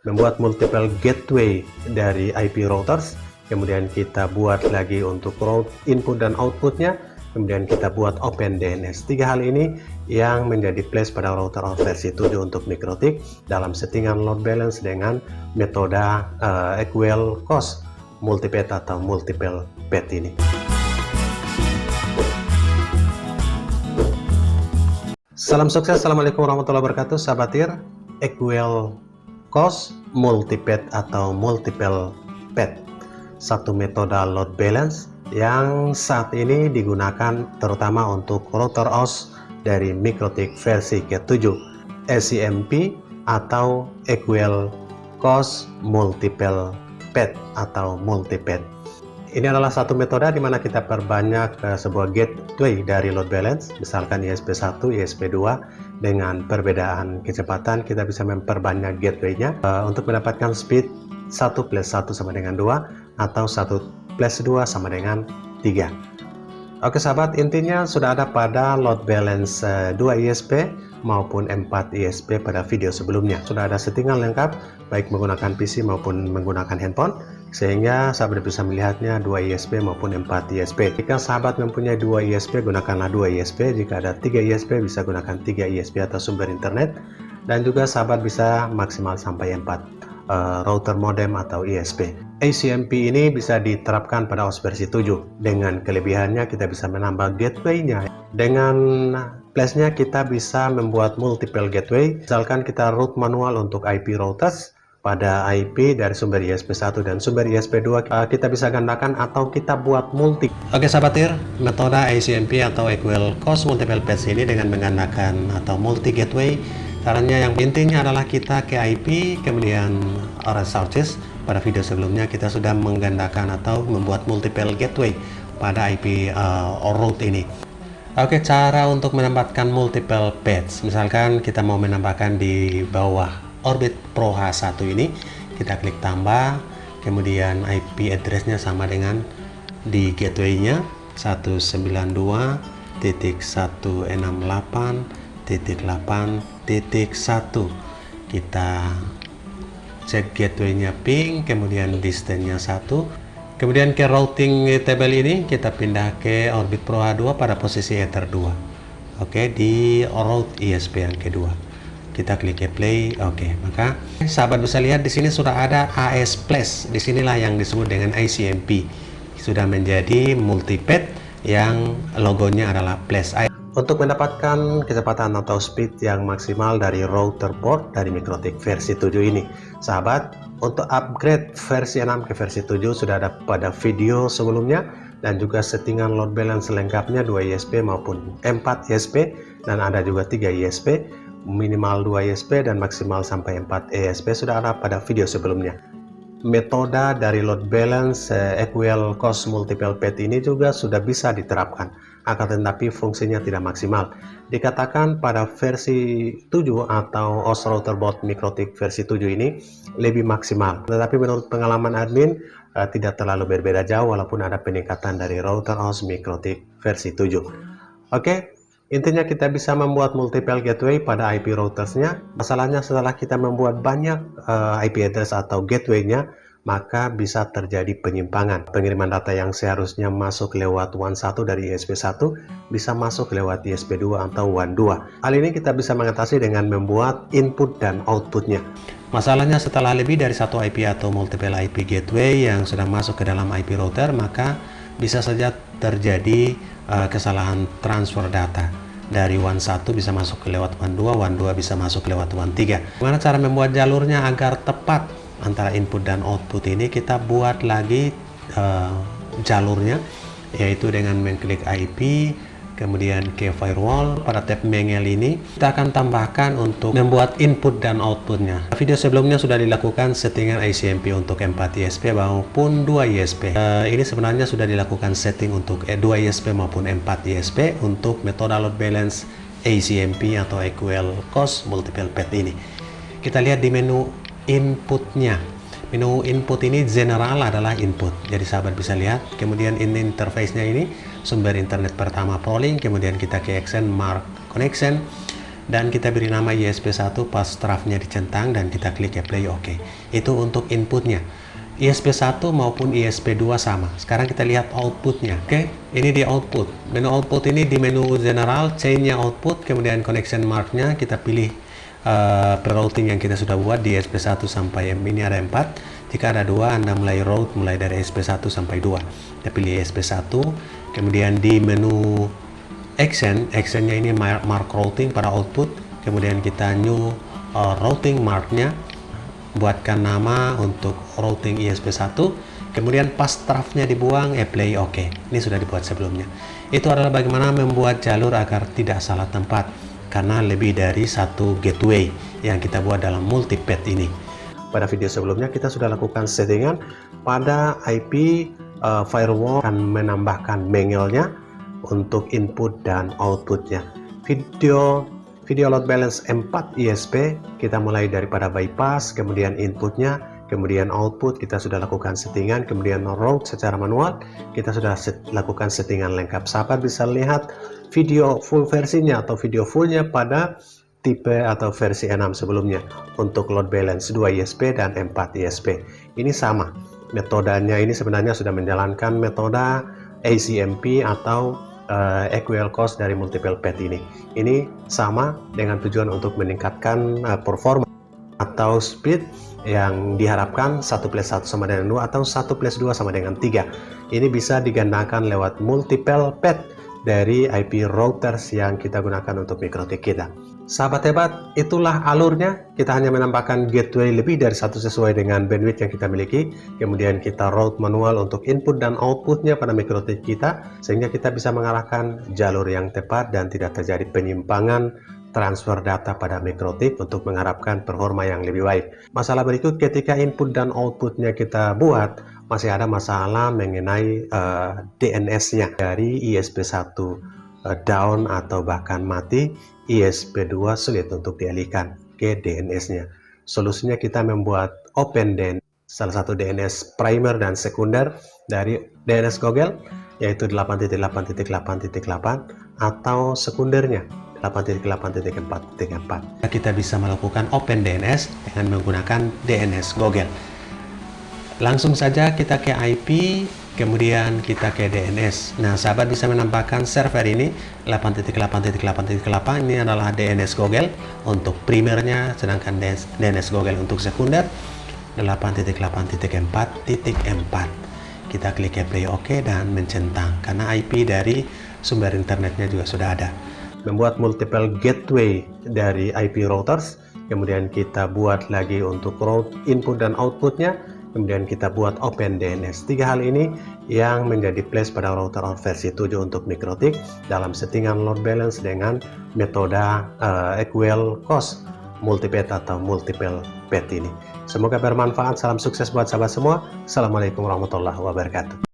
membuat multiple gateway dari IP routers, kemudian kita buat lagi untuk route input dan outputnya, kemudian kita buat Open DNS. Tiga hal ini yang menjadi plus pada router versi 7 untuk Mikrotik dalam settingan load balance dengan metode equal cost multipath atau multiple path ini. Salam sukses, assalamualaikum warahmatullahi wabarakatuh, sahabat TIR. Equal cost multipath atau multiple path, satu metode load balance yang saat ini digunakan terutama untuk router OS dari Mikrotik versi ke-7, ECMP atau Equal Cost Multiple Path atau multipath. Ini adalah satu metode di mana kita perbanyak sebuah gateway dari load balance, misalkan ISP1, ISP2, dengan perbedaan kecepatan kita bisa memperbanyak gateway-nya untuk mendapatkan speed 1 plus 1 sama dengan 2 atau 1 plus 2 sama dengan 3. Oke sahabat, intinya sudah ada pada load balance 2 ISP maupun 4 ISP pada video sebelumnya. Sudah ada settingan lengkap baik menggunakan PC maupun menggunakan handphone, sehingga sahabat bisa melihatnya 2 ISP maupun 4 ISP. Jika sahabat mempunyai 2 ISP, gunakanlah 2 ISP. Jika ada 3 ISP, bisa gunakan 3 ISP atau sumber internet. Dan juga sahabat bisa maksimal sampai 4 router modem atau ISP. ECMP ini bisa diterapkan pada OS versi 7. Dengan kelebihannya kita bisa menambah gateway-nya. Dengan plusnya kita bisa membuat multiple gateway. Misalkan kita route manual untuk IP routers pada IP dari sumber ISP1 dan sumber ISP2, kita bisa gandakan atau kita buat multi. Oke sahabat TIR, metode ECMP atau Equal Cost Multiple Path ini dengan menggandakan atau multi gateway, caranya yang pentingnya adalah kita ke IP, kemudian resources. Pada video sebelumnya kita sudah menggandakan atau membuat multiple gateway pada IP route ini. Oke, cara untuk menambahkan multiple paths, misalkan kita mau menambahkan di bawah Orbit Pro H1 ini, kita klik tambah, kemudian IP address-nya sama dengan di gateway-nya 192.168.8.1. Kita cek gateway-nya ping, kemudian distance-nya 1. Kemudian ke routing table ini kita pindah ke Orbit Pro H2 pada posisi Ether 2. Oke, di route ISP yang kedua. Kita klik play. Oke, maka sahabat bisa lihat di sini sudah ada AS Plus. Disinilah yang disebut dengan ICMP. Sudah menjadi multipath yang logonya adalah plus. Untuk mendapatkan kecepatan atau speed yang maksimal dari router board dari Mikrotik versi 7 ini, sahabat, untuk upgrade versi 6 ke versi 7 sudah ada pada video sebelumnya, dan juga settingan load balance lengkapnya 2 ISP maupun 4 ISP, dan ada juga 3 ISP, minimal 2 ISP dan maksimal sampai 4 ISP sudah ada pada video sebelumnya. Metode dari load balance Equal Cost Multiple Path ini juga sudah bisa diterapkan, akan tetapi fungsinya tidak maksimal. Dikatakan pada versi 7 atau OS Router Board Mikrotik versi 7 ini lebih maksimal, tetapi menurut pengalaman admin tidak terlalu berbeda jauh walaupun ada peningkatan dari router OS Mikrotik versi 7. Oke, intinya kita bisa membuat multiple gateway pada IP routersnya. Masalahnya setelah kita membuat banyak IP address atau gateway-nya, maka bisa terjadi penyimpangan. Pengiriman data yang seharusnya masuk lewat WAN 1 dari ISP1 bisa masuk lewat ISP2 atau WAN 2. Hal ini kita bisa mengatasi dengan membuat input dan outputnya. Masalahnya setelah lebih dari satu IP atau multiple IP gateway yang sudah masuk ke dalam IP router, maka bisa saja terjadi kesalahan transfer data. Dari WAN 1 bisa masuk ke lewat WAN 2, WAN 2 bisa masuk lewat WAN 3. Bagaimana cara membuat jalurnya agar tepat antara input dan output ini? Kita buat lagi jalurnya, yaitu dengan mengklik IP, kemudian ke firewall. Pada tab mengel ini kita akan tambahkan untuk membuat input dan outputnya. Video sebelumnya sudah dilakukan settingan ICMP untuk 4 ISP maupun 2 ISP. Ini sebenarnya sudah dilakukan setting untuk 2 ISP maupun 4 ISP untuk metode load balance ICMP atau Equal Cost Multiple Path ini. Kita lihat di menu inputnya. Menu input ini general adalah input, jadi sahabat bisa lihat. Kemudian ini interface-nya ini sumber internet pertama Prolink, kemudian kita ke extend mark connection, dan kita beri nama ISP1 pas draftnya dicentang dan kita klik play OK. Itu untuk inputnya. ISP1 maupun ISP2 sama. Sekarang kita lihat outputnya. Oke, ini di output. Menu output ini di menu general, chainnya output, kemudian connection marknya kita pilih pre-routing yang kita sudah buat di ISP1 sampai M ini ada 4. Jika ada 2, Anda mulai route mulai dari ISP1 sampai 2. Kita pilih ISP1, kemudian di menu actionnya ini mark routing pada output, kemudian kita new routing marknya, buatkan nama untuk routing ISP1, kemudian pas draftnya dibuang, play OK. Ini sudah dibuat sebelumnya. Itu adalah bagaimana membuat jalur agar tidak salah tempat, karena lebih dari satu gateway yang kita buat dalam multipath ini. Pada video sebelumnya kita sudah lakukan settingan pada IP firewall akan menambahkan mangelnya untuk input dan outputnya. Video load balance 4 ISP kita mulai daripada bypass, kemudian inputnya, kemudian output kita sudah lakukan settingan, kemudian route secara manual kita sudah lakukan settingan lengkap. Sahabat bisa lihat video full versinya atau video fullnya pada tipe atau versi 6 sebelumnya untuk load balance 2 ISP dan 4 ISP. Ini sama metodenya, ini sebenarnya sudah menjalankan metode ACMP atau equal cost dari multiple path ini. Ini sama dengan tujuan untuk meningkatkan performa atau speed yang diharapkan 1+1 sama dengan 2 atau 1+2 sama dengan 3. Ini bisa digandakan lewat multiple path dari IP routers yang kita gunakan untuk mikrotik kita. Sahabat hebat, itulah alurnya. Kita hanya menambahkan gateway lebih dari satu sesuai dengan bandwidth yang kita miliki. Kemudian kita route manual untuk input dan outputnya pada mikrotik kita, sehingga kita bisa mengarahkan jalur yang tepat dan tidak terjadi penyimpangan transfer data pada mikrotik untuk mengharapkan performa yang lebih baik. Masalah berikut ketika input dan outputnya kita buat, masih ada masalah mengenai DNS-nya dari ISP1 down atau bahkan mati, ISP2 sulit untuk dialihkan ke DNS-nya. Solusinya kita membuat Open DNS, salah satu DNS primer dan sekunder dari DNS Google, yaitu 8.8.8.8 atau sekundernya 8.8.4.4. Kita bisa melakukan Open DNS dengan menggunakan DNS Google. Langsung saja kita ke IP, kemudian kita ke DNS. Nah, sahabat bisa menambahkan server ini 8.8.8.8. Ini adalah DNS Google untuk primernya, sedangkan DNS Google untuk sekunder 8.8.4.4. Kita klik play OK dan mencentang, karena IP dari sumber internetnya juga sudah ada. Membuat multiple gateway dari IP routers, kemudian kita buat lagi untuk route input dan outputnya, kemudian kita buat Open DNS. 3 hal ini yang menjadi plus pada router versi 7 untuk mikrotik dalam settingan load balance dengan metode equal cost multipath atau multiple path ini. Semoga bermanfaat. Salam sukses buat sahabat semua. Assalamualaikum warahmatullahi wabarakatuh.